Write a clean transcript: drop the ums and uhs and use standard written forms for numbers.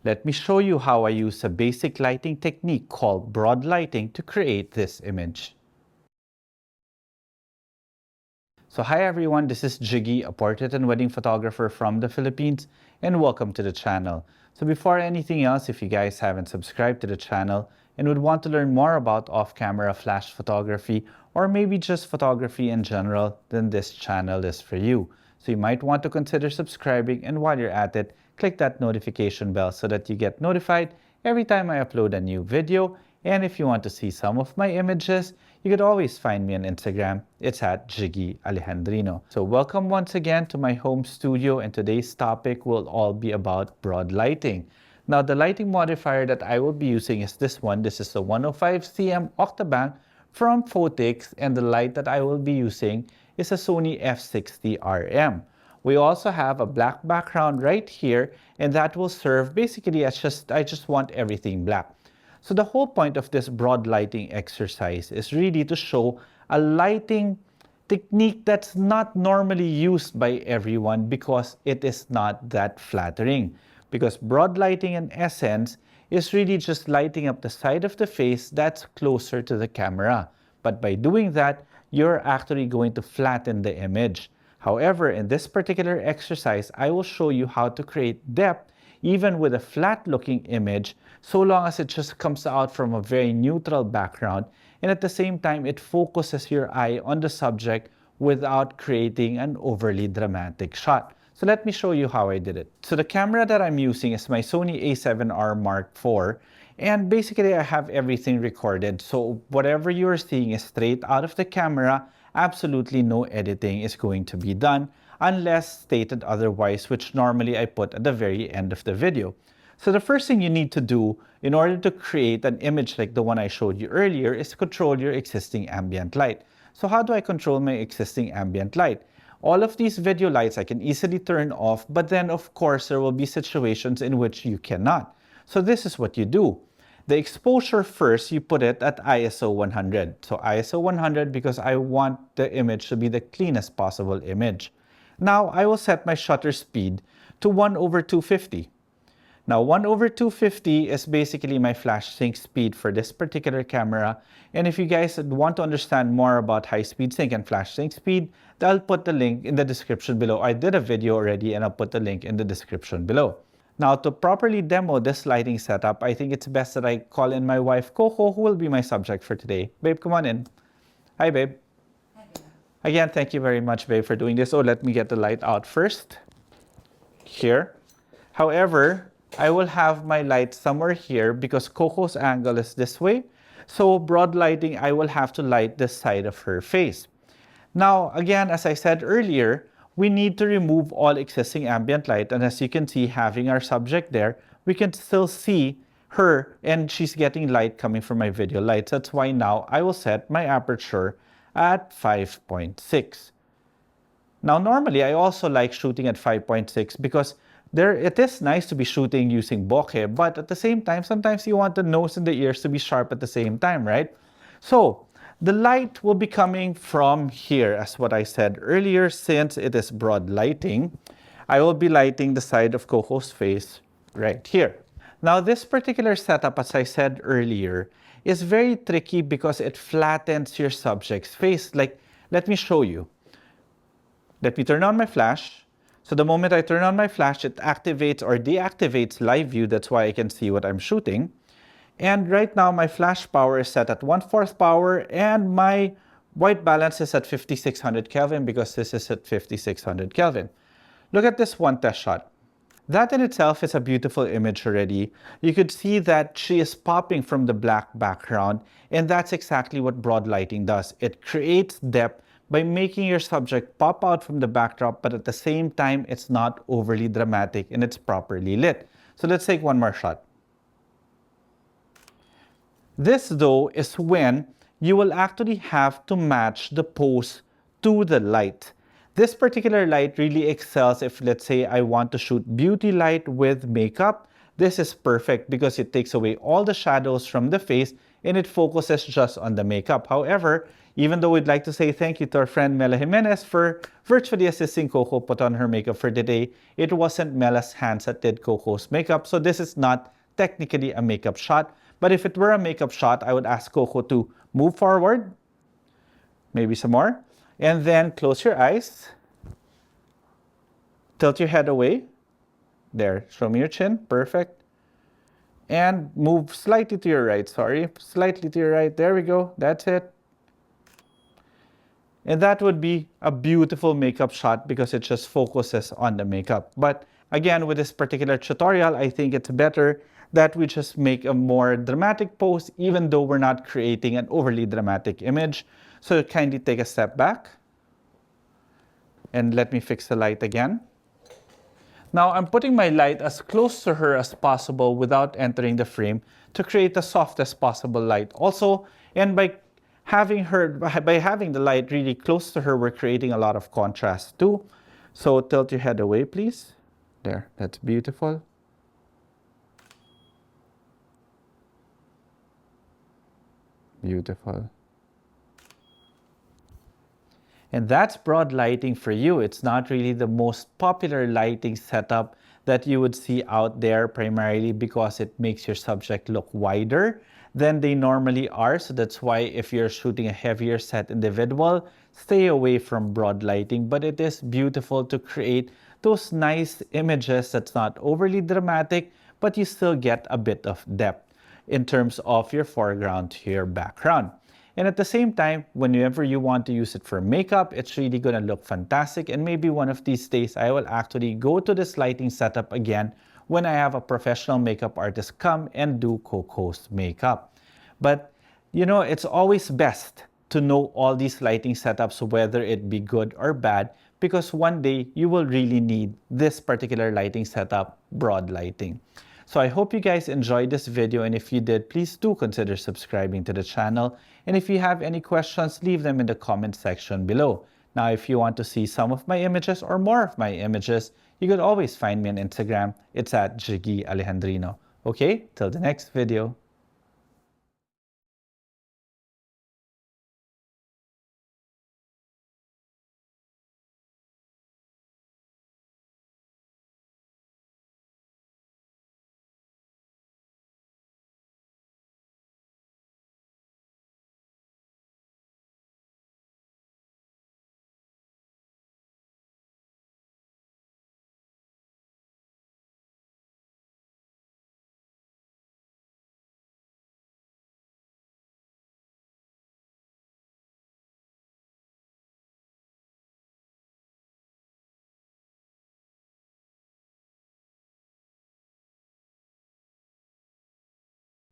Let me show you how I use a basic lighting technique called broad lighting to create this image. So hi everyone, this is Jiggie, a portrait and wedding photographer from the Philippines, and welcome to the channel. So before anything else, if you guys haven't subscribed to the channel and would want to learn more about off-camera flash photography or maybe just photography in general, then this channel is for you. So you might want to consider subscribing, and while you're at it, click that notification bell so that you get notified every time I upload a new video. And if you want to see some of my images, you could always find me on Instagram. It's at Jiggie Alejandrino. So welcome once again to my home studio, and today's topic will all be about broad lighting. Now the lighting modifier that I will be using is this one. This is the 105 cm Octabank from Photix, and the light that I will be using is a Sony f60RM. We also have a black background right here, and that will serve basically as I just want everything black. So the whole point of this broad lighting exercise is really to show a lighting technique that's not normally used by everyone because it is not that flattering. Because broad lighting in essence is really just lighting up the side of the face that's closer to the camera. But by doing that, you're actually going to flatten the image. However, in this particular exercise, I will show you how to create depth even with a flat-looking image, so long as it just comes out from a very neutral background, and at the same time, it focuses your eye on the subject without creating an overly dramatic shot. So let me show you how I did it. So the camera that I'm using is my Sony a7R Mark IV, and basically I have everything recorded. So whatever you're seeing is straight out of the camera. Absolutely no editing is going to be done unless stated otherwise, which normally I put at the very end of the video. So the first thing you need to do in order to create an image like the one I showed you earlier is control your existing ambient light. So how do I control my existing ambient light? All of these video lights I can easily turn off, but then of course there will be situations in which you cannot. So this is what you do. The exposure first, you put it at ISO 100. So ISO 100 because I want the image to be the cleanest possible image. Now I will set my shutter speed to 1/250. Now 1/250 is basically my flash sync speed for this particular camera. And if you guys want to understand more about high-speed sync and flash sync speed, I'll put the link in the description below. I did a video already and I'll put the link in the description below. Now to properly demo this lighting setup, I think it's best that I call in my wife Coco, who will be my subject for today. Babe, come on in. Hi, babe. Again, thank you very much, babe, for doing this. Oh, let me get the light out first. Here. However, I will have my light somewhere here because Coco's angle is this way. So broad lighting, I will have to light this side of her face. Now, again, as I said earlier, we need to remove all existing ambient light. And as you can see, having our subject there, we can still see her and she's getting light coming from my video lights. That's why now I will set my aperture at 5.6. Now normally I also like shooting at 5.6 because it is nice to be shooting using bokeh, but at the same time sometimes you want the nose and the ears to be sharp at the same time, right? So the light will be coming from here, as what I said earlier. Since it is broad lighting, I will be lighting the side of Coco's face right here. Now this particular setup, as I said earlier, is very tricky because it flattens your subject's face. Like, let me show you. Let me turn on my flash. So the moment I turn on my flash, it activates or deactivates live view. That's why I can see what I'm shooting. And right now my flash power is set at 1/4 power and my white balance is at 5600 Kelvin because this is at 5600 Kelvin. Look at this one test shot. That in itself is a beautiful image already. You could see that she is popping from the black background, and that's exactly what broad lighting does. It creates depth by making your subject pop out from the backdrop, but at the same time, it's not overly dramatic and it's properly lit. So let's take one more shot. This though is when you will actually have to match the pose to the light. This particular light really excels if, let's say, I want to shoot beauty light with makeup. This is perfect because it takes away all the shadows from the face and it focuses just on the makeup. However, even though we'd like to say thank you to our friend Mela Jimenez for virtually assisting Coco put on her makeup for today, it wasn't Mela's hands that did Coco's makeup, so this is not technically a makeup shot. But if it were a makeup shot, I would ask Coco to move forward, maybe some more, and then close your eyes, tilt your head away, there, show me your chin, perfect, and move slightly to your right, slightly to your right, there we go, that's it. And that would be a beautiful makeup shot because it just focuses on the makeup. But again, with this particular tutorial, I think it's better that we just make a more dramatic pose, even though we're not creating an overly dramatic image. So kindly take a step back. And let me fix the light again. Now I'm putting my light as close to her as possible without entering the frame to create the softest possible light. Also, and by having the light really close to her, we're creating a lot of contrast too. So tilt your head away, please. There, that's beautiful. Beautiful. And that's broad lighting for you. It's not really the most popular lighting setup that you would see out there, primarily because it makes your subject look wider than they normally are. So that's why if you're shooting a heavier set individual, stay away from broad lighting. But it is beautiful to create those nice images that's not overly dramatic, but you still get a bit of depth in terms of your foreground to your background. And at the same time, whenever you want to use it for makeup, it's really going to look fantastic. And maybe one of these days, I will actually go to this lighting setup again when I have a professional makeup artist come and do Coco's makeup. But, you know, it's always best to know all these lighting setups, whether it be good or bad, because one day you will really need this particular lighting setup, broad lighting. So I hope you guys enjoyed this video, and if you did, please do consider subscribing to the channel. And if you have any questions, leave them in the comment section below. Now, if you want to see some of my images or more of my images, you could always find me on Instagram. It's at Jiggie Alejandrino. Okay, till the next video.